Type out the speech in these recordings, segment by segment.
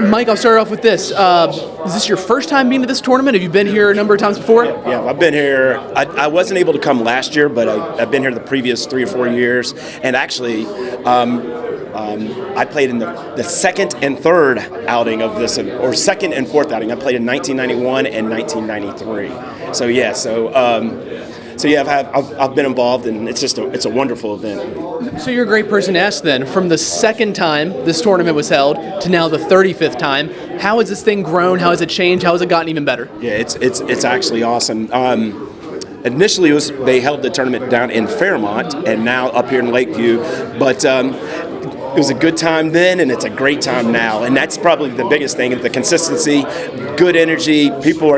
Mike, I'll start off with this. Is this your first time being to this tournament? Have you been here a number of times before? Yeah, I've been here. I wasn't able to come last year, but I've been here the previous 3 or 4 years. And actually, I played in the second and third outing of this, or second and fourth outing. I played in 1991 and 1993. So yeah, I've been involved, and it's a wonderful event. So you're a great person to ask then. From the second time this tournament was held to now the 35th time, how has this thing grown? How has it changed? How has it gotten even better? Yeah, it's actually awesome. Initially, they held the tournament down in Fairmont, and now up here in Lakeview. But it was a good time then, and it's a great time now, and that's probably the biggest thing: the consistency, good energy. People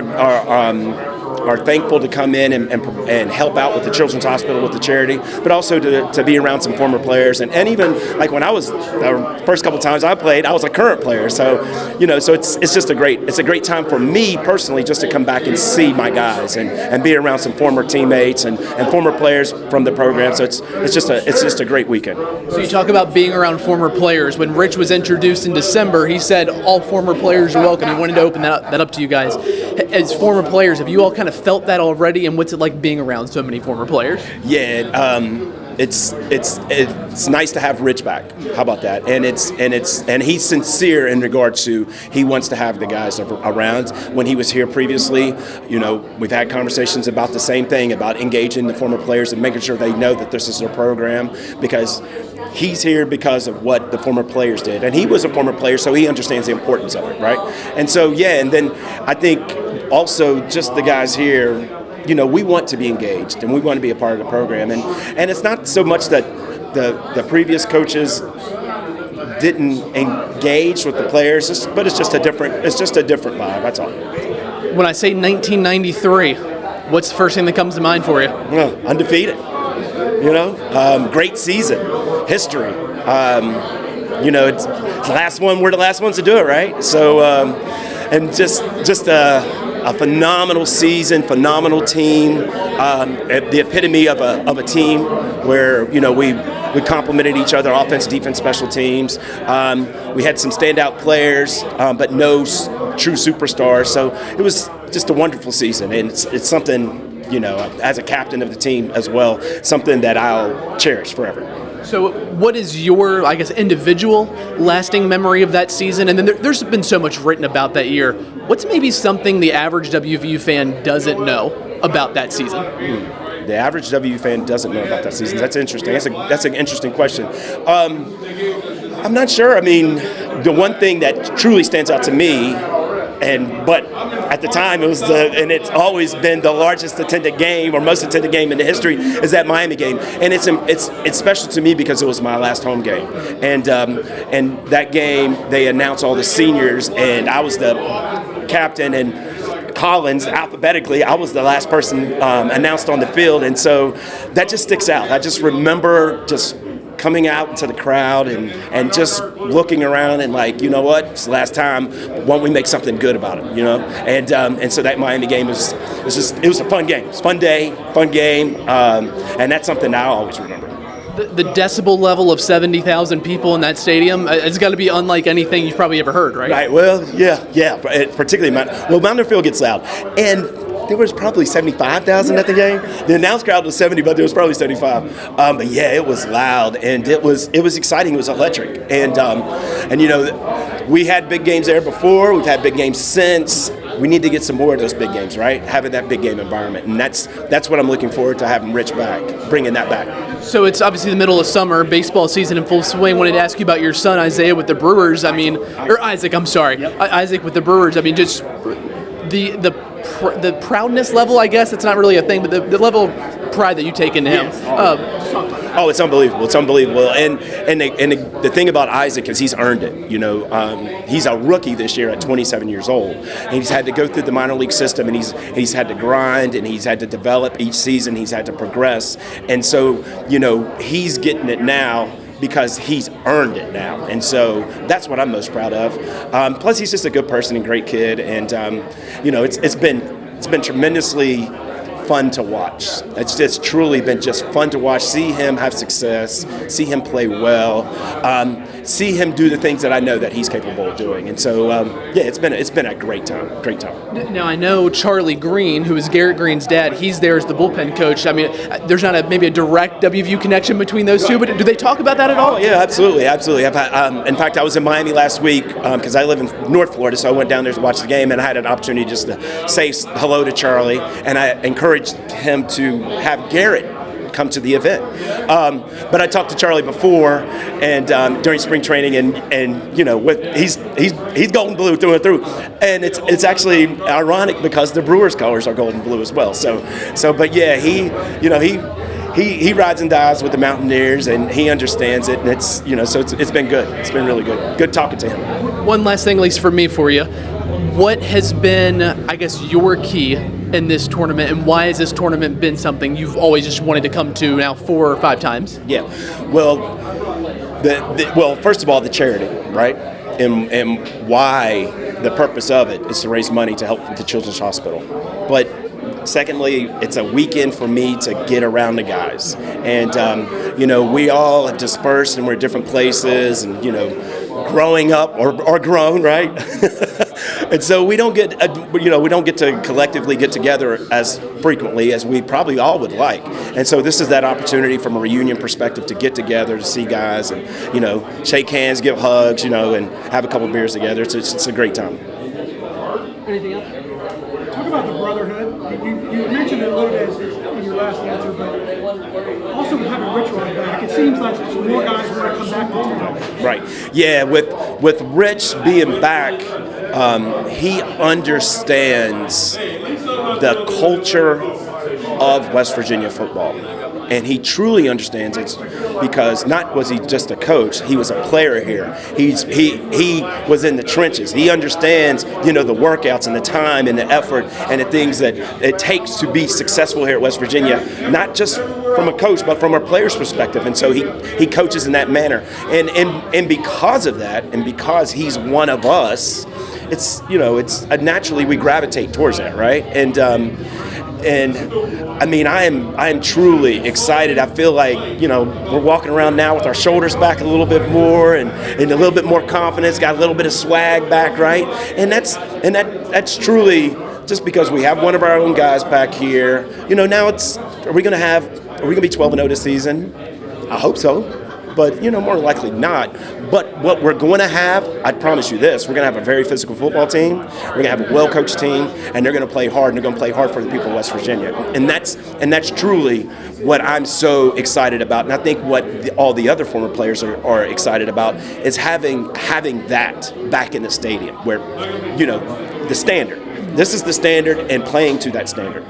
are thankful to come in and help out with the Children's Hospital, with the charity, but also to be around some former players. And even like when I was, the first couple times I played, I was a current player. So, so it's just a great time for me personally just to come back and see my guys and be around some former teammates and former players from the program. So it's just a great weekend. So you talk about being around former players. When Rich was introduced in December, he said all former players are welcome. He wanted to open that up to you guys. As former players, have you all kind of felt that already, and what's it like being around so many former players? Yeah, it's nice to have Rich back. How about that? And he's sincere in regards to he wants to have the guys around. When he was here previously, we've had conversations about the same thing, about engaging the former players and making sure they know that this is their program, because he's here because of what the former players did. And he was a former player, so he understands the importance of it, right? And so, yeah, and then I think also just the guys here, we want to be engaged and we want to be a part of the program. And it's not so much that the previous coaches didn't engage with the players, but it's just a different vibe, that's all. When I say 1993, what's the first thing that comes to mind for you? Undefeated. Great season, history. It's the last one. We're the last ones to do it, right? So, and just a phenomenal season, phenomenal team, the epitome of a team where we complemented each other, offense, defense, special teams. We had some standout players, but no true superstars. So it was just a wonderful season, and it's something, as a captain of the team as well, something that I'll cherish forever. So what is your, individual lasting memory of that season? And then there's been so much written about that year. What's maybe something the average WVU fan doesn't know about that season? The average WVU fan doesn't know about that season. That's interesting. That's an interesting question. I'm not sure. The one thing that truly stands out to me, but at the time and it's always been the largest attended game or most attended game in the history, is that Miami game, and it's special to me because it was my last home game, and that game they announced all the seniors, and I was the captain, and Collins alphabetically, I was the last person announced on the field, and so that just sticks out. I just remember just coming out into the crowd and just looking around and it's the last time, won't we make something good about it, and so that Miami game was a fun game. It's a fun day, fun game, and that's something I'll always remember. The decibel level of 70,000 people in that stadium, it's got to be unlike anything you've probably ever heard, right? Right, well, yeah, particularly, Mountaineer Field gets loud, and there was probably 75,000 at the game. The announced crowd was 70, but there was probably 75. But yeah, it was loud, and it was exciting. It was electric, and we had big games there before. We've had big games since. We need to get some more of those big games, right? Having that big game environment, and that's what I'm looking forward to, having Rich back, bringing that back. So it's obviously the middle of summer, baseball season in full swing. Wanted to ask you about your son Isaiah with the Brewers. Isaac. I'm sorry, yep. Isaac with the Brewers. Just the proudness level, I guess it's not really a thing, but the level of pride that you take into him. It's unbelievable. It's unbelievable. And the thing about Isaac is he's earned it. He's a rookie this year at 27 years old, and he's had to go through the minor league system, and he's had to grind, and he's had to develop each season. He's had to progress, and so he's getting it now because he's earned it now, and so that's what I'm most proud of. Plus, he's just a good person and great kid, and it's been tremendously fun to watch. It's just truly been just fun to watch. See him have success. See him play well. See him do the things that I know that he's capable of doing. And so, yeah, it's been a great time. Great time. Now, I know Charlie Green, who is Garrett Green's dad, he's there as the bullpen coach. I mean, there's not maybe a direct WVU connection between those two, but do they talk about that at all? Oh, yeah, absolutely. I've had, in fact, I was in Miami last week because I live in North Florida, so I went down there to watch the game, and I had an opportunity just to say hello to Charlie, and I encouraged him to have Garrett come to the event. But I talked to Charlie before and during spring training, and you know, he's golden blue through and through, and it's actually ironic because the Brewers colors are golden blue as well. So but yeah, he rides and dies with the Mountaineers, and he understands it, and it's, you know, so it's been good. It's been really good. Good talking to him. One last thing, at least for me, for you. What has been, I guess, your key in this tournament, and why has this tournament been something you've always just wanted to come to now 4 or 5 times? Yeah, well, well, first of all, the charity, right, and why the purpose of it is to raise money to help with the Children's Hospital, but secondly, it's a weekend for me to get around the guys. And, you know, we all have dispersed and we're at different places and, you know, growing up or grown, right? And so we don't get to collectively get together as frequently as we probably all would like. And so this is that opportunity from a reunion perspective to get together, to see guys and, you know, shake hands, give hugs, you know, and have a couple beers together. It's a great time. Anything else? Talk about the brotherhood. You mentioned it a little bit in your last answer, but also with having Rich running back, it seems like more guys want to come back to the team. Right. Yeah, with Rich being back, he understands the culture of West Virginia football. And he truly understands it because not was he just a coach, he was a player here. He was in the trenches. He understands, you know, the workouts and the time and the effort and the things that it takes to be successful here at West Virginia, not just from a coach, but from a player's perspective. And so he coaches in that manner. And because of that, and because he's one of us, it's, you know, it's naturally we gravitate towards that, right? And I mean, I am truly excited. I feel like, you know, we're walking around now with our shoulders back a little bit more and a little bit more confidence, got a little bit of swag back, right? And that's truly just because we have one of our own guys back here. You know, now are we going to be 12-0 this season? I hope so. But, you know, more likely not. But what we're going to have, I promise you this, we're going to have a very physical football team. We're going to have a well-coached team, and they're going to play hard, and they're going to play hard for the people of West Virginia. And that's truly what I'm so excited about. And I think what all the other former players are excited about is having that back in the stadium where, you know, the standard. This is the standard and playing to that standard.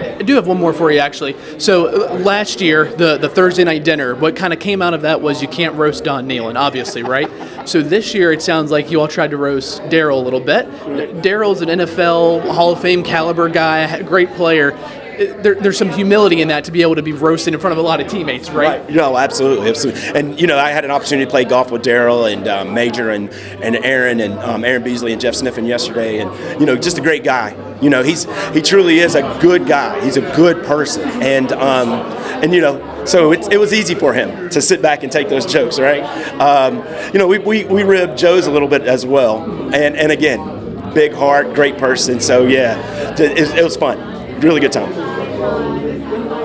I do have one more for you, actually. So last year, the Thursday night dinner, what kind of came out of that was you can't roast Don Nehlen, obviously, right? So this year, it sounds like you all tried to roast Daryl a little bit. Daryl's an NFL Hall of Fame caliber guy, a great player. There's some humility in that to be able to be roasted in front of a lot of teammates, right? No, absolutely. And, you know, I had an opportunity to play golf with Daryl and Major and Aaron and Aaron Beasley and Jeff Sniffen yesterday. And, you know, just a great guy. You know, he truly is a good guy. He's a good person. And you know, so it was easy for him to sit back and take those jokes, right? You know, we ribbed Joe's a little bit as well. And again, big heart, great person. So, yeah, it was fun. Really good time.